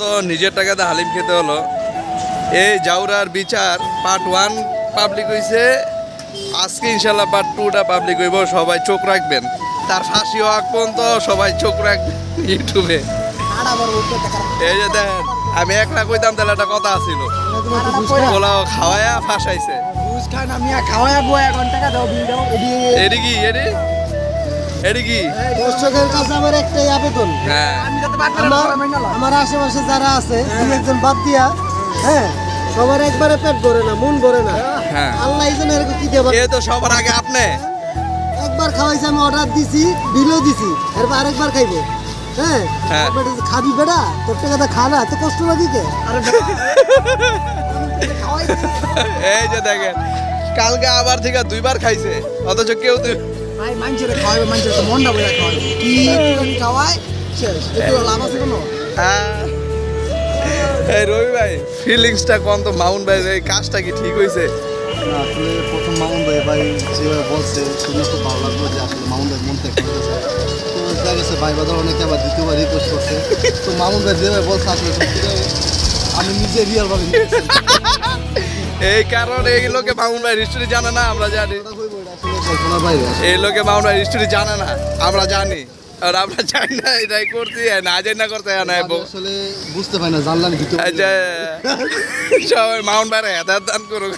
তো নিজের টাকাতে হালিম খেতে হলো। এই জাউরার বিচার পার্ট 1 পাবলিক হইছে, আজকে ইনশাল্লাহ পার্ট 2টা পাবলিক হইব। সবাই চোখ রাখবেন, তার ফাঁসি হওয়ার পর্যন্ত সবাই চোখ রাখবেন ইউটিউবে। এই যে দেখেন, আমি একলা কইতাম তাহলে একটা কথা আছিল, পোলাও খাওয়ায়া ফাঁসাইছে। এডি কি এডি কি দর্শকের কাছে আমার একটাই আবেদন, হ্যাঁ আমার আশেপাশে যারা আছে দুই একজন বাদ দিয়া, হ্যাঁ সবার একবারে পেট ভরে না, মন ভরে না। হ্যাঁ আল্লাহ এই জন্য এরকম কি দেব, এ তো সবার আগে আপনি। একবার খাওয়াইছে, আমি অর্ডার দিছি, বিলও দিছি, এরপর আরেকবার খাইবো। হ্যাঁ হ্যাঁ। এবার খাবি বেটা, তোর টাকাটা খা না, এত কষ্ট লাগে কে? এই যে দেখেন, কালকে আবার থেকে 2বার খাইছে, অথচ কেউ ভাই মানুষের খাওয়াবে, মানুষের তো মনটা বলে খাওয়াবে, কি একটুখানি খাওয়ায় শেষ, একটু লাভ আছে কোনো? এই রবি ভাই, ফিলিংসটা কোন তো মাউন্ট ভাই, এই কাজটা কি ঠিক হইছে? আসলে প্রথম মামুন ভাই যেভাবে বলছে শুনে খুব ভালো লাগলো যে আসলে মামুন ভাই মন থেকে বলতেছে। তো দেখা গেছে ভাই বাজার অনেকে আবার দ্বিতীয়বার রিকোয়েস্ট করছে। তো মামুন ভাই যেভাবে বলছে আসলে সত্যিকার আমি নিজে রিয়াল ভাবে এই কারণ এই লোকে মাউন্ট ভাই হিস্ট্রি জানে না, আমরা জানি। কল্পনার বাইরে এই লোকে মাউন্ট ভাই হিস্ট্রি জানে না, আমরা জানি। আর আমরা জানি না এটাই করছি, না জানি না করতে না। আসলে বুঝতে পারি না, জানলাম দ্বিতীয় আচ্ছা, সবাই মাউন্ট ভাই হেদায়েত দান করুক।